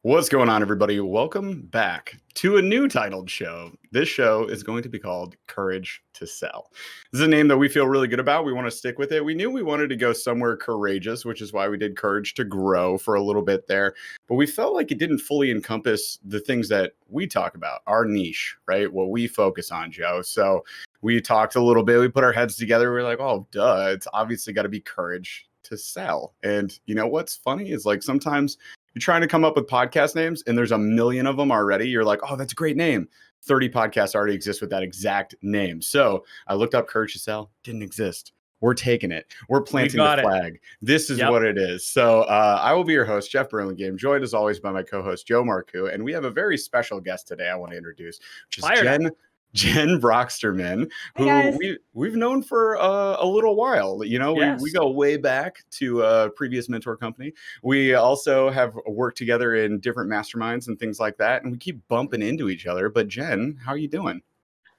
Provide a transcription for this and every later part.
What's going on, everybody? Welcome back to a new titled show. This show is going to be called Courage to Sell. This is a name that we feel really good about. We want to stick with it. We knew we wanted to go somewhere courageous, which is why we did Courage to Grow for a little bit there. But we felt like it didn't fully encompass the things that we talk about, our niche, right? What we focus on, Joe. So we talked a little bit. We put our heads together. We were like, oh, duh, it's obviously got to be Courage to Sell. And you know what's funny is like sometimes you're trying to come up with podcast names and there's a million of them already. You're like, oh, that's a great name. 30 podcasts already exist with that exact name. So I looked up Courage to Sell, didn't exist. We're taking it. We're planting the flag. This is what it is. So I will be your host, Jeff Burlingame, joined as always by my co-host, Joe Marcoux. And we have a very special guest today I want to introduce, which is Jen Broxterman, who we've known for a little while. You know, we go way back to a previous mentor company. We also have worked together in different masterminds and things like that, and we keep bumping into each other. But Jen, how are you doing?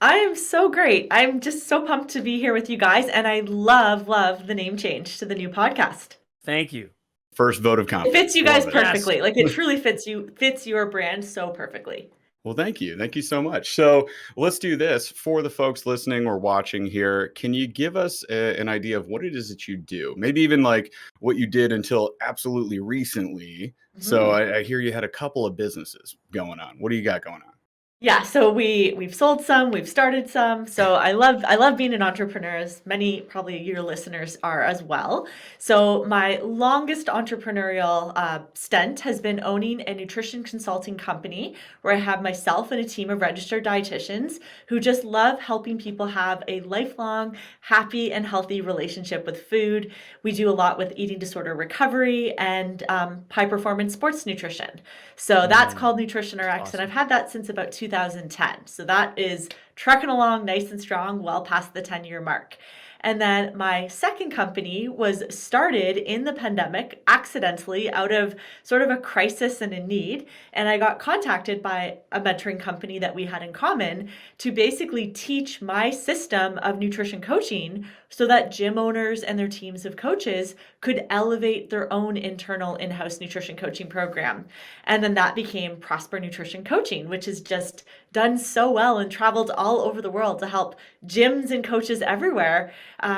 I am so great. I'm just so pumped to be here with you guys, and I love the name change to the new podcast. Thank you. First vote of confidence. It fits you guys perfectly. Yes. Like it truly fits your brand so perfectly. Well, thank you. Thank you so much. So let's do this for the folks listening or watching here. Can you give us an idea of what it is that you do? Maybe even like what you did until absolutely recently. Mm-hmm. So I hear you had a couple of businesses going on. What do you got going on? Yeah, so we've sold some, we've started some. So I love being an entrepreneur, as many probably your listeners are as well. So my longest entrepreneurial stint has been owning a nutrition consulting company where I have myself and a team of registered dietitians who just love helping people have a lifelong, happy and healthy relationship with food. We do a lot with eating disorder recovery and high performance sports nutrition. So that's called NutritionRx, awesome. And I've had that since about 2010. So that is trucking along nice and strong, well past the 10-year mark. And then my second company was started in the pandemic accidentally out of sort of a crisis and a need. And I got contacted by a mentoring company that we had in common to basically teach my system of nutrition coaching so that gym owners and their teams of coaches could elevate their own internal in-house nutrition coaching program. And then that became Prosper Nutrition Coaching, which is just done so well and traveled all over the world to help gyms and coaches everywhere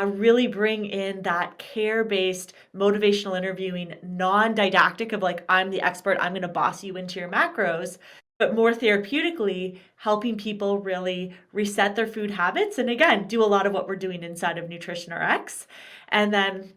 really bring in that care-based motivational interviewing, non-didactic of like, I'm the expert, I'm going to boss you into your macros, but more therapeutically helping people really reset their food habits. And again, do a lot of what we're doing inside of NutritionRx. And then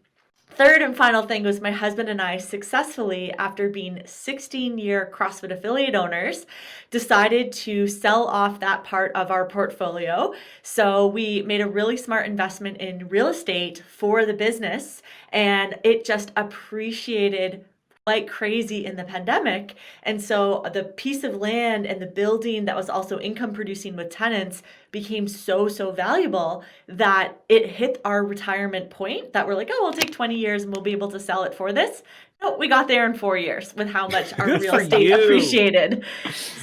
third and final thing was my husband and I successfully, after being 16-year CrossFit affiliate owners, decided to sell off that part of our portfolio. So we made a really smart investment in real estate for the business, and it just appreciated like crazy in the pandemic. And so the piece of land and the building that was also income producing with tenants became so valuable that it hit our retirement point that we're like, oh, we'll take 20 years and we'll be able to sell it for this. No, we got there in 4 years with how much our real estate appreciated.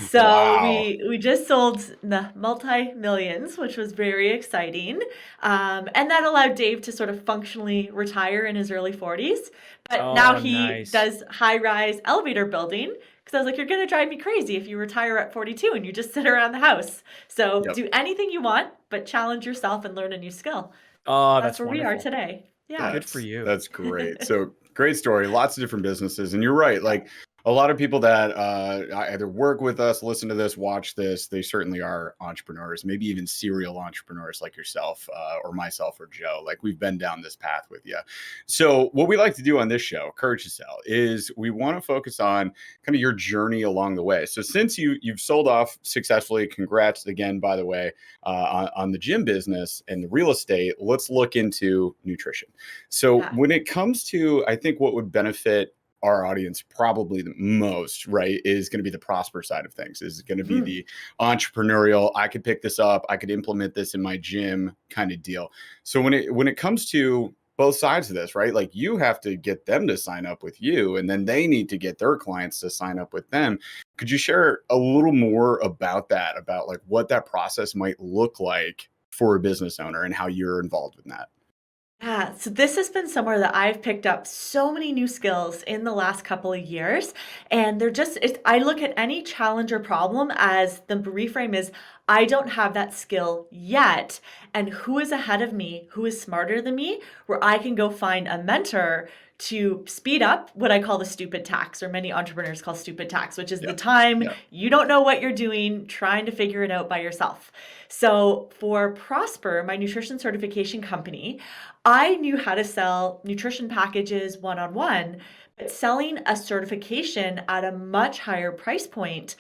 So wow. we just sold the multi-millions, which was very exciting. And that allowed Dave to sort of functionally retire in his early 40s. But now he does high-rise elevator building. Because I was like, you're going to drive me crazy if you retire at 42 and you just sit around the house. So do anything you want, but challenge yourself and learn a new skill. Oh, that's where wonderful. we are today. Yeah. Good for you. That's great. So great story. Lots of different businesses. And you're right. Like a lot of people that either work with us, listen to this, watch this, they certainly are entrepreneurs, maybe even serial entrepreneurs like yourself or myself or Joe. Like we've been down this path with you. So what we like to do on this show, Courage to Sell, is we want to focus on kind of your journey along the way. So since you've sold off successfully, congrats again, by the way, on the gym business and the real estate, let's look into nutrition. So when it comes to, I think what would benefit our audience probably the most, right, is going to be the Prosper side of things, is going to be the entrepreneurial, I could pick this up, I could implement this in my gym kind of deal. So when it comes to both sides of this, right, like you have to get them to sign up with you and then they need to get their clients to sign up with them. Could you share a little more about that, about like what that process might look like for a business owner and how you're involved in that? Yeah, so this has been somewhere that I've picked up so many new skills in the last couple of years. And they're just, I look at any challenge or problem as the reframe is I don't have that skill yet. And who is ahead of me, who is smarter than me, where I can go find a mentor to speed up what I call the stupid tax, or many entrepreneurs call stupid tax, which is the Yeah. time Yeah. you don't know what you're doing, trying to figure it out by yourself. So for Prosper, my nutrition certification company, I knew how to sell nutrition packages one on one, but selling a certification at a much higher price point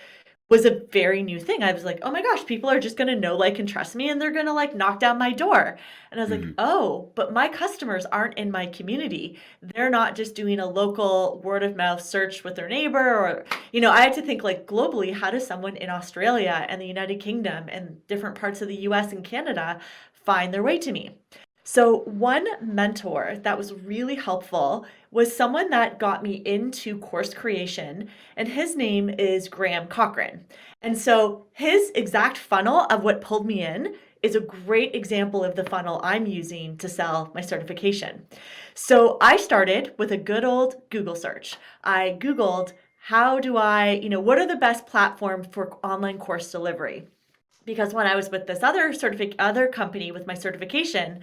was a very new thing. I was like, oh my gosh, people are just going to know, like, and trust me, and they're going to like knock down my door. And I was like, Mhm. oh, but my customers aren't in my community. They're not just doing a local word of mouth search with their neighbor, or, I had to think like globally, how does someone in Australia and the United Kingdom and different parts of the US and Canada find their way to me? So, one mentor that was really helpful was someone that got me into course creation, and his name is Graham Cochran. And so, his exact funnel of what pulled me in is a great example of the funnel I'm using to sell my certification. So, I started with a good old Google search. I Googled, how do what are the best platforms for online course delivery? Because when I was with this other company with my certification,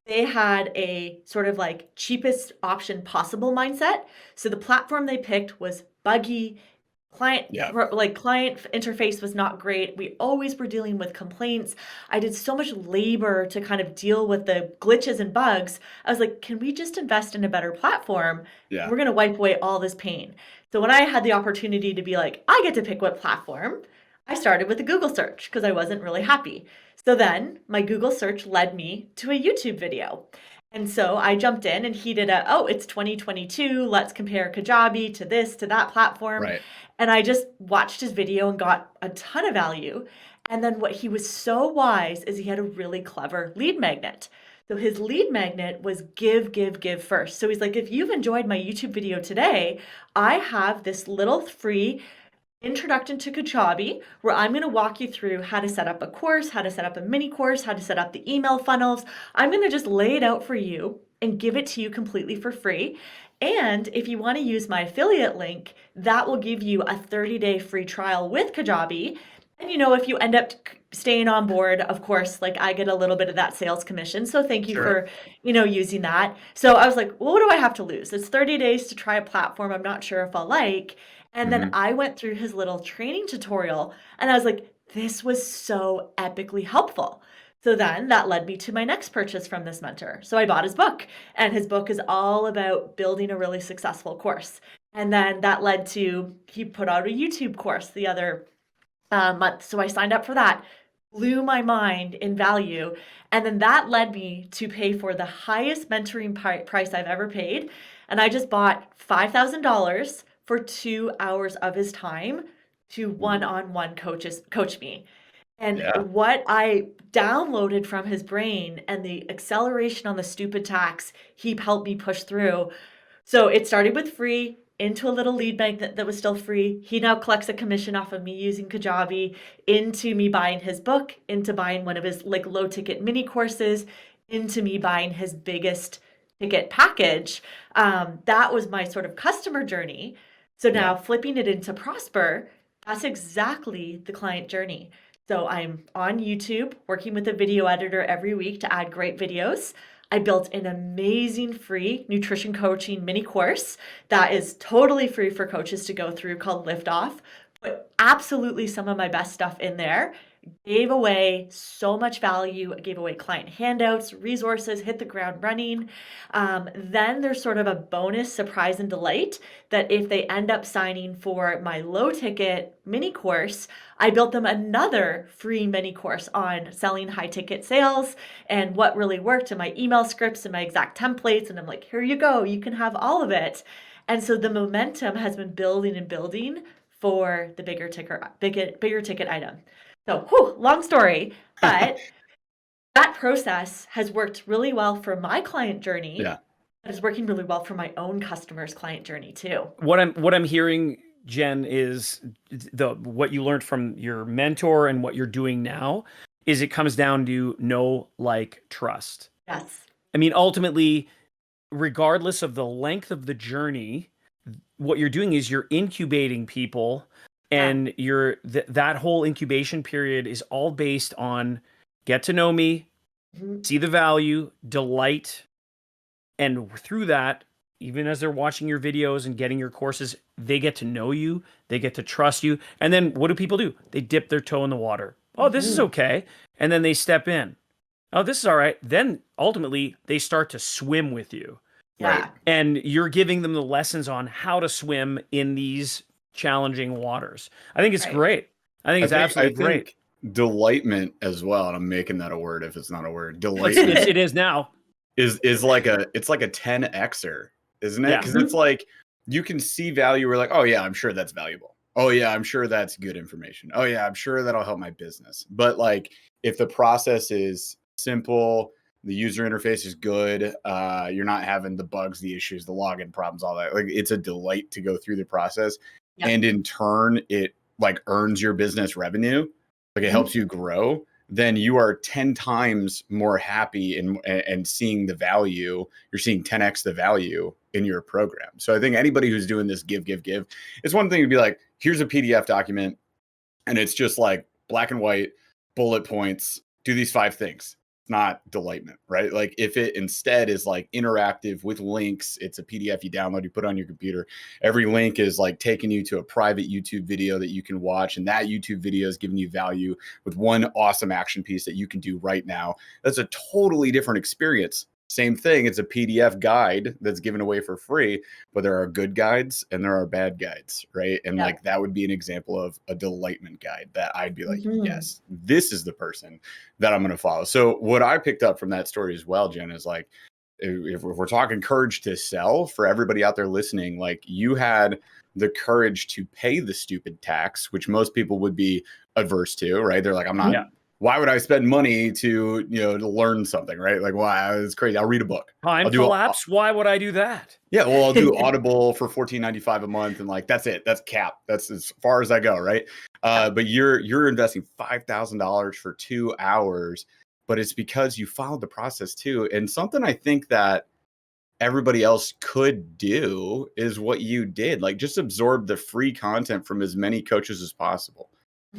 they had a sort of like cheapest option possible mindset. So the platform they picked was buggy. Client Yeah. client interface was not great. We always were dealing with complaints. I did so much labor to kind of deal with the glitches and bugs. I was like, can we just invest in a better platform? Yeah. We're going to wipe away all this pain. So when I had the opportunity to be like, I get to pick what platform, I started with a Google search because I wasn't really happy. So then my Google search led me to a YouTube video. And so I jumped in and he did it's 2022. Let's compare Kajabi to this, to that platform. Right. And I just watched his video and got a ton of value. And then what he was so wise is he had a really clever lead magnet. So his lead magnet was give, give, give first. So he's like, if you've enjoyed my YouTube video today, I have this little free Introduction to Kajabi, where I'm going to walk you through how to set up a course, how to set up a mini course, how to set up the email funnels. I'm going to just lay it out for you and give it to you completely for free. And if you want to use my affiliate link, that will give you a 30-day free trial with Kajabi. And if you end up staying on board, of course, like I get a little bit of that sales commission. So thank you Sure. for, using that. So I was like, well, what do I have to lose? It's 30 days to try a platform I'm not sure if I'll like. And then Mhm. I went through his little training tutorial and I was like, this was so epically helpful. So then that led me to my next purchase from this mentor. So I bought his book, and his book is all about building a really successful course. And then that led to he put out a YouTube course the other month. So I signed up for that. Blew my mind in value. And then that led me to pay for the highest mentoring price I've ever paid. And I just bought $5,000 for 2 hours of his time to Ooh. one-on-one coach me. And Yeah. what I downloaded from his brain and the acceleration on the stupid tax he helped me push through. So it started with free into a little lead bank that was still free. He now collects a commission off of me using Kajabi, into me buying his book, into buying one of his like low ticket mini courses, into me buying his biggest ticket package. That was my sort of customer journey. So Yeah. now flipping it into Prosper, that's exactly the client journey. So I'm on YouTube working with a video editor every week to add great videos. I built an amazing free nutrition coaching mini course that is totally free for coaches to go through called Lift Off. But absolutely some of my best stuff in there. Gave away so much value, gave away client handouts, resources, hit the ground running. Then there's sort of a bonus surprise and delight that if they end up signing for my low ticket mini course, I built them another free mini course on selling high ticket sales and what really worked, and my email scripts and my exact templates. And I'm like, here you go, you can have all of it. And so the momentum has been building and building for the bigger ticket item. So, long story, but that process has worked really well for my client journey. Yeah. But is working really well for my own customers' client journey too. What I'm hearing, Jen, is the what you learned from your mentor and what you're doing now is it comes down to know, like, trust. Yes. I mean, ultimately, regardless of the length of the journey, what you're doing is you're incubating people, and that whole incubation period is all based on get to know me, see the value, delight, and through that, even as they're watching your videos and getting your courses, they get to know you, they get to trust you. And then what do people do? They dip their toe in the water. Oh, this is okay. And then they step in. Oh, this is all right. Then ultimately, they start to swim with you. Yeah. And you're giving them the lessons on how to swim in these challenging waters. I think it's great. I think it's absolutely great. Delightment as well, and I'm making that a word if it's not a word. Delightment it is now. Is like a 10xer, isn't it? Yeah. Because it's like you can see value. We're like, oh yeah, I'm sure that's valuable. Oh yeah, I'm sure that's good information. Oh yeah, I'm sure that'll help my business. But like, if the process is simple, the user interface is good, you're not having the bugs, the issues, the login problems, all that. Like, it's a delight to go through the process, and in turn, it like earns your business revenue. Like, it helps you grow. Then you are 10 times more happy and seeing the value. You're seeing 10x the value in your program. So I think anybody who's doing this give, it's one thing to be like, here's a PDF document, and it's just like black and white, bullet points, do these 5 things. It's not delightment, right? Like, if it instead is like interactive with links, it's a PDF you download, you put on your computer. Every link is like taking you to a private YouTube video that you can watch, and that YouTube video is giving you value with one awesome action piece that you can do right now. That's a totally different experience. Same thing, it's a PDF guide that's given away for free, but there are good guides and there are bad guides, right? And like, that would be an example of a delightment guide that I'd be like, yes, this is the person that I'm going to follow. So what I picked up from that story as well, Jen, is like, if we're talking courage to sell, for everybody out there listening, like, you had the courage to pay the stupid tax, which most people would be adverse to, right? They're like, I'm not. Why would I spend money to learn something, right? Like, wow, it's crazy. I'll read a book. Time lapse. Why would I do that? Yeah, well, I'll do Audible for $14.95 a month, and like, that's it. That's cap. That's as far as I go, right? But you're investing $5,000 for 2 hours, but it's because you followed the process too. And something I think that everybody else could do is what you did. Like, just absorb the free content from as many coaches as possible.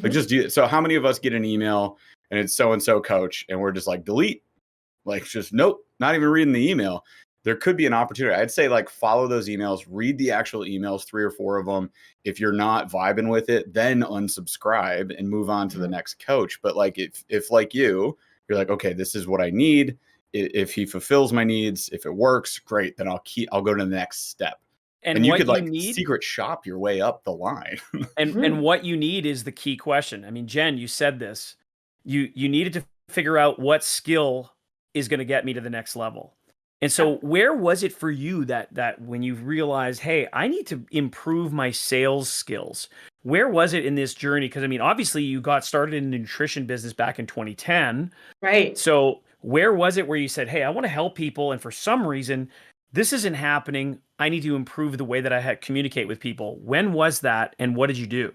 Like, just do it. So how many of us get an email and it's so-and-so coach, and we're just like, delete? Like, just nope, not even reading the email. There could be an opportunity. I'd say, like, follow those emails, read the actual emails, 3 or 4 of them. If you're not vibing with it, then unsubscribe and move on to the next coach. But like, if like you're like, okay, this is what I need. If he fulfills my needs, if it works, great. Then I'll go to the next step. And you could like secret shop your way up the line. And what you need is the key question. I mean, Jen, you said this. You needed to figure out what skill is going to get me to the next level. And so where was it for you that when you realized, hey, I need to improve my sales skills? Where was it in this journey? Because I mean, obviously you got started in the nutrition business back in 2010. Right. So where was it where you said, hey, I want to help people, and for some reason, this isn't happening. I need to improve the way that I communicate with people. When was that, and what did you do?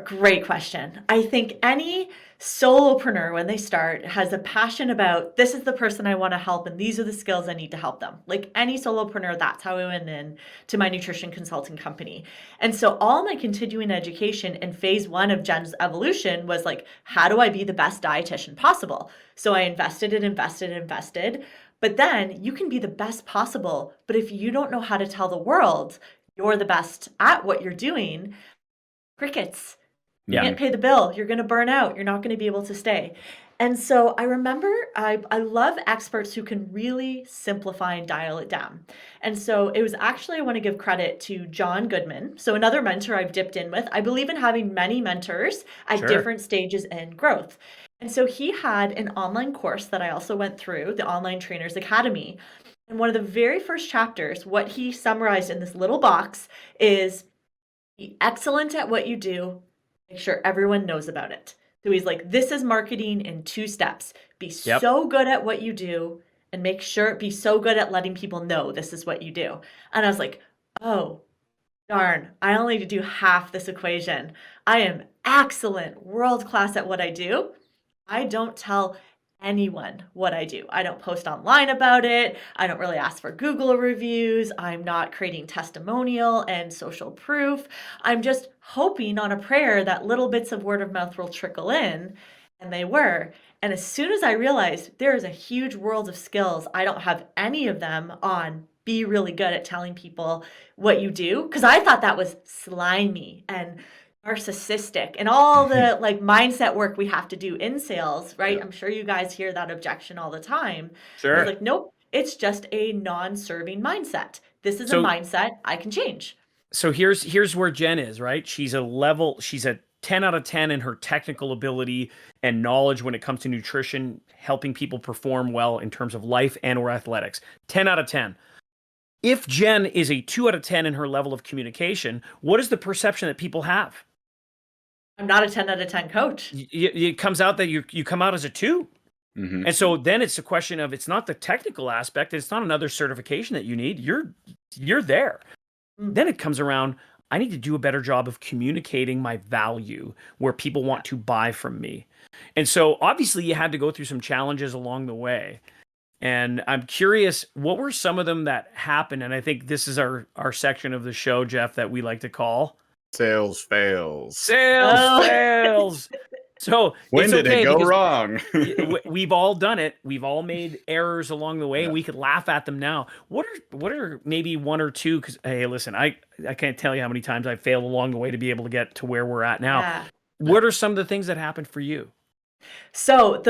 Great question. I think any solopreneur, when they start, has a passion about, this is the person I want to help, and these are the skills I need to help them. Like any solopreneur, that's how I went in to my nutrition consulting company. And so all my continuing education in phase 1 of Jen's evolution was like, how do I be the best dietitian possible? So I invested. But then you can be the best possible, but if you don't know how to tell the world you're the best at what you're doing, crickets. You can't pay the bill. You're going to burn out. You're not going to be able to stay. And so I remember I love experts who can really simplify and dial it down. And so it was actually, I want to give credit to John Goodman. So another mentor I've dipped in with. I believe in having many mentors at different stages in growth. And so he had an online course that I also went through, the Online Trainers Academy. And one of the very first chapters, what he summarized in this little box is, be excellent at what you do. Make sure everyone knows about it. So he's like, this is marketing in 2 steps. Be so good at what you do, and be so good at letting people know this is what you do. And I was like, oh, darn, I only need to do half this equation. I am excellent, world class at what I do. I don't tell anyone what I do. I don't post online about it. I don't really ask for Google reviews. I'm not creating testimonial and social proof. I'm just hoping on a prayer that little bits of word of mouth will trickle in, and they were. And as soon as I realized there is a huge world of skills, I don't have any of them on be really good at telling people what you do, because I thought that was slimy and narcissistic and all the like mindset work we have to do in sales, right? Yeah. I'm sure you guys hear that objection all the time. I was Sure. like, nope, it's just a non-serving mindset. This is a So mindset I can change. so here's where Jen is, right? She's a 10 out of 10 in her technical ability and knowledge when it comes to nutrition, helping people perform well in terms of life and or athletics. 10 out of 10. If Jen is a 2 out of 10 in her level of communication, what is the perception that people have? I'm not a 10 out of 10 coach. It comes out that you come out as a 2. Mhm. And so then it's a question of, it's not the technical aspect, it's not another certification that you need. You're there. Mm. Then it comes around, I need to do a better job of communicating my value where people want to buy from me. And so obviously you had to go through some challenges along the way. And I'm curious, what were some of them that happened? And I think this is our section of the show, Jeff, that we like to call Sales fails. Sales Oh. Fails. So When it's did okay it go because wrong? we've all done it. We've all made errors along the way. Yeah. We could laugh at them now. What are maybe one or two? Because hey, listen, I can't tell you how many times I failed along the way to be able to get to where we're at now. Yeah. What are some of the things that happened for you? So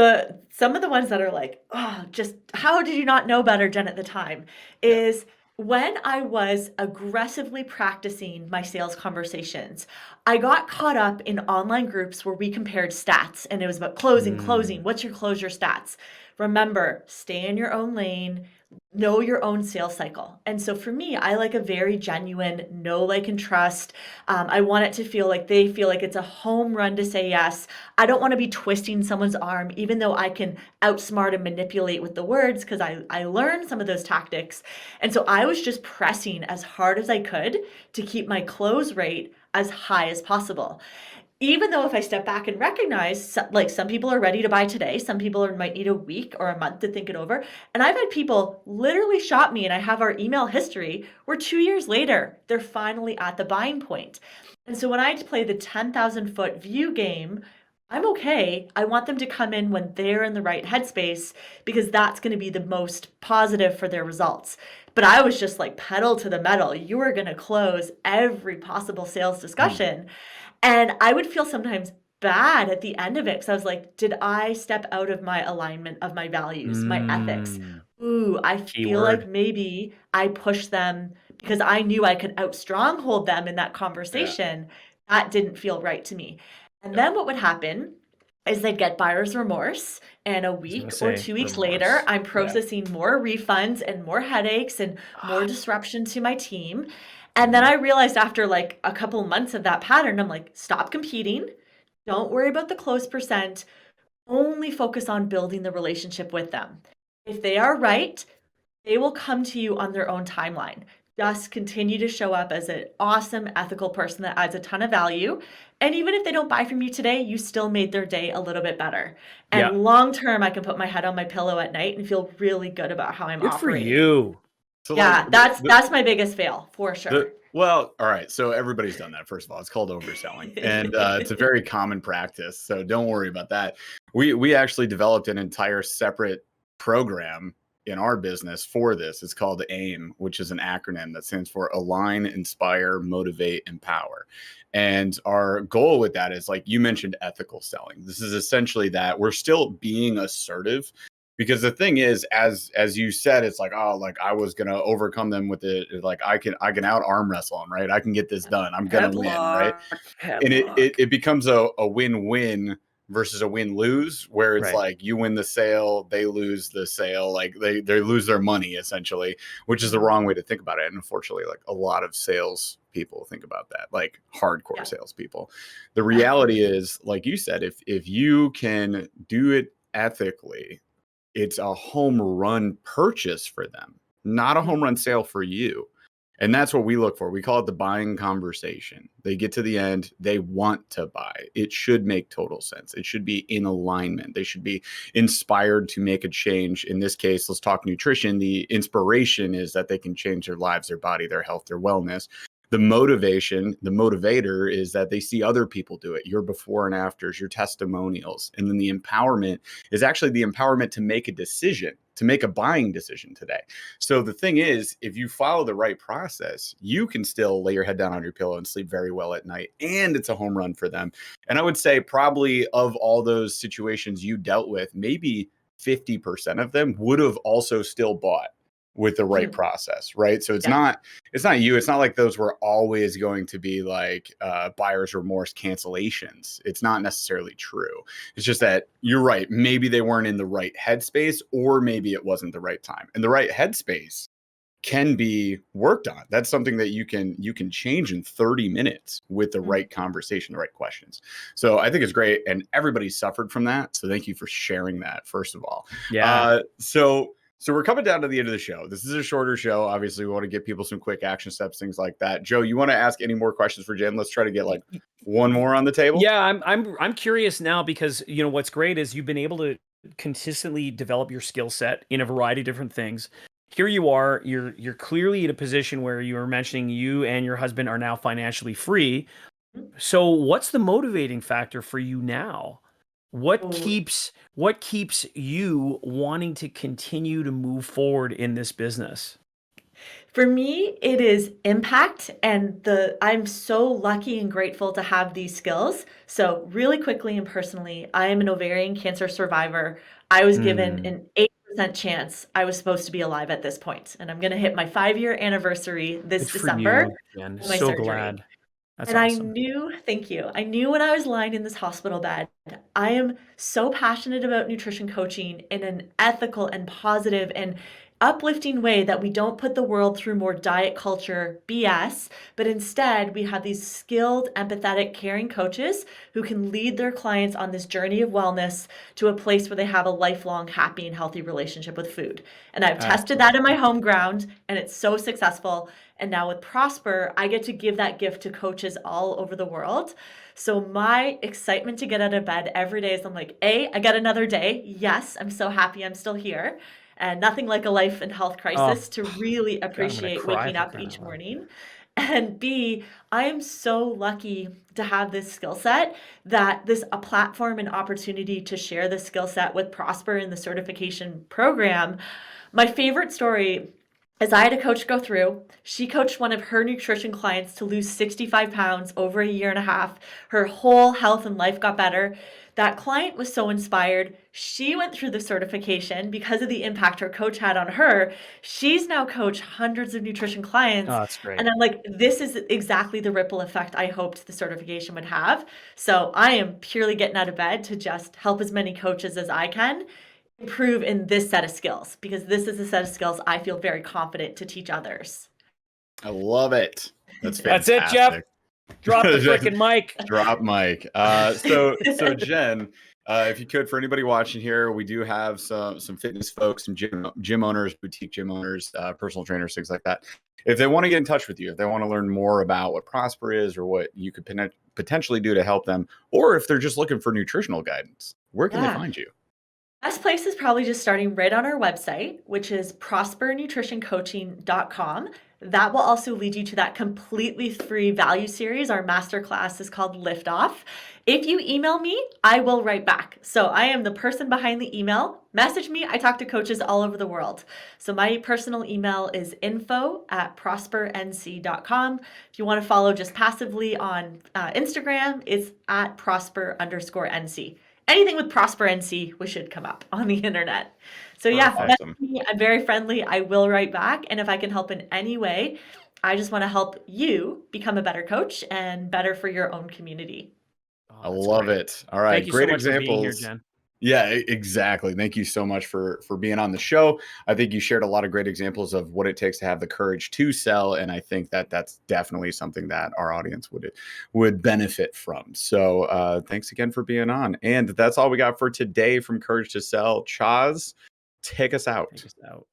some of the ones that are like, oh, just how did you not know better, Jen, at the time, is when I was aggressively practicing my sales conversations, I got caught up in online groups where we compared stats and it was about closing. What's your closure stats? Remember, stay in your own lane, know your own sales cycle. And so for me, I like a very genuine know, like, and trust. I want it to feel like they feel like it's a home run to say yes. I don't want to be twisting someone's arm, even though I can outsmart and manipulate with the words because I learned some of those tactics. And so I was just pressing as hard as I could to keep my close rate as high as possible. Even though if I step back and recognize, like some people are ready to buy today, some people might need a week or a month to think it over. And I've had people literally shop me, and I have our email history where 2 years later, they're finally at the buying point. And so when I play the 10,000 foot view game, I'm okay. I want them to come in when they're in the right headspace because that's going to be the most positive for their results. But I was just like pedal to the metal. You are going to close every possible sales discussion. And I would feel sometimes bad at the end of it because I was like, did I step out of my alignment of my values, my ethics? Ooh, I feel like Keyword. maybe I pushed them because I knew I could outstronghold them in that Yeah. conversation. That didn't feel right to me. And Yeah. then what would happen is they'd get buyer's remorse, and a I was week gonna or say 2 weeks remorse. later, I'm Yeah. processing more refunds and more headaches and more disruption to my team. And then I realized after like a couple months of that pattern, I'm like, stop competing. Don't worry about the close percent. Only focus on building the relationship with them. If they are right, they will come to you on their own timeline. Just continue to show up as an awesome, ethical person that adds a ton of value. And even if they don't buy from you today, you still made their day a little bit better. And Yeah. long term, I can put my head on my pillow at night and feel really good about how I'm Good for operating. you. So Yeah, like that's my biggest fail for sure. well, all right. So everybody's done that. First of all, it's called overselling, and it's a very common practice. So don't worry about that. We actually developed an entire separate program in our business for this. It's called AIM, which is an acronym that stands for Align, Inspire, Motivate, Empower. And our goal with that is, like you mentioned, ethical selling. This is essentially that we're still being assertive. Because the thing is, as you said, it's like, oh, like I was gonna overcome them with it. Like I can out arm wrestle them, right? I can get this done. I'm gonna win, right? And it becomes a win-win versus a win-lose, where it's Right. like you win the sale, they lose the sale, like they lose their money essentially, which is the wrong way to think about it. And unfortunately, like a lot of sales people think about that, like hardcore Yeah. salespeople. The reality is, like you said, if you can do it ethically, it's a home run purchase for them, not a home run sale for you. And that's what we look for. We call it the buying conversation. They get to the end, they want to buy. It should make total sense. It should be in alignment. They should be inspired to make a change. In this case, let's talk nutrition. The inspiration is that they can change their lives, their body, their health, their wellness. The motivation, the motivator is that they see other people do it, your before and afters, your testimonials. And then the empowerment is actually the empowerment to make a decision, to make a buying decision today. So the thing is, if you follow the right process, you can still lay your head down on your pillow and sleep very well at night. And it's a home run for them. And I would say probably of all those situations you dealt with, maybe 50% of them would have also still bought with the right process, right? So it's not you. It's not like those were always going to be like buyer's remorse cancellations. It's not necessarily true. It's just that you're right. Maybe they weren't in the right headspace, or maybe it wasn't the right time. And the right headspace can be worked on. That's something that you can change in 30 minutes with the right conversation, the right questions. So I think it's great, and everybody suffered from that. So thank you for sharing that, first of all. Yeah. So we're coming down to the end of the show. This is a shorter show. Obviously, we want to give people some quick action steps, things like that. Joe, you want to ask any more questions for Jen? Let's try to get like one more on the table. Yeah, I'm curious now, because what's great is you've been able to consistently develop your skill set in a variety of different things. Here you are, you're clearly in a position where you were mentioning you and your husband are now financially free. So what's the motivating factor for you now? What keeps you wanting to continue to move forward in this business? For me, it is impact, and I'm so lucky and grateful to have these skills. So really quickly and personally, I am an ovarian cancer survivor. I was given an 8% chance I was supposed to be alive at this point, and I'm going to hit my 5-year anniversary this Good for December you, Jen. of my So surgery. glad. That's And I awesome. knew, thank you. I knew when I was lying in this hospital bed, I am so passionate about nutrition coaching in an ethical and positive and uplifting way that we don't put the world through more diet culture BS, but instead we have these skilled, empathetic, caring coaches who can lead their clients on this journey of wellness to a place where they have a lifelong, happy, and healthy relationship with food. And I've tested that in my home ground, and it's so successful. And now with Prosper, I get to give that gift to coaches all over the world. So my excitement to get out of bed every day is I'm like, A, I got another day. Yes, I'm so happy I'm still here. And nothing like a life and health crisis to really God, I'm gonna appreciate cry waking for up crying each out loud. morning. And B, I am so lucky to have this skill set, that a platform and opportunity to share this skill set with Prosper in the certification program. My favorite story is I had a coach go through. She coached one of her nutrition clients to lose 65 pounds over a year and a half. Her whole health and life got better. That client was so inspired. She went through the certification because of the impact her coach had on her. She's now coached hundreds of nutrition clients. Oh, that's great. And I'm like, this is exactly the ripple effect I hoped the certification would have. So I am purely getting out of bed to just help as many coaches as I can improve in this set of skills, because this is a set of skills I feel very confident to teach others. I love it. That's That's fantastic. it, Jeff. Drop the freaking mic. Drop mic. So Jen, if you could, for anybody watching here, we do have some fitness folks, some gym owners, boutique gym owners, personal trainers, things like that. If they want to get in touch with you, if they want to learn more about what Prosper is or what you could potentially do to help them, or if they're just looking for nutritional guidance, where can they find you? Best place is probably just starting right on our website, which is prospernutritioncoaching.com. That will also lead you to that completely free value series. Our masterclass is called Lift Off. If you email me, I will write back. So I am the person behind the email. Message me. I talk to coaches all over the world. So my personal email is info@prospernc.com. If you want to follow just passively on Instagram, it's at prosper_nc. Anything with Prosper NC, we should come up on the internet. So yeah, Awesome. I'm very friendly. I will write back. And if I can help in any way, I just want to help you become a better coach and better for your own community. I love it. All right. Thank you Great so much examples. for being here, Jen. Yeah, exactly. Thank you so much for being on the show. I think you shared a lot of great examples of what it takes to have the courage to sell, and I think that that's definitely something that our audience would benefit from. So thanks again for being on. And that's all we got for today from Courage to Sell. Chaz, take us out. Take us out.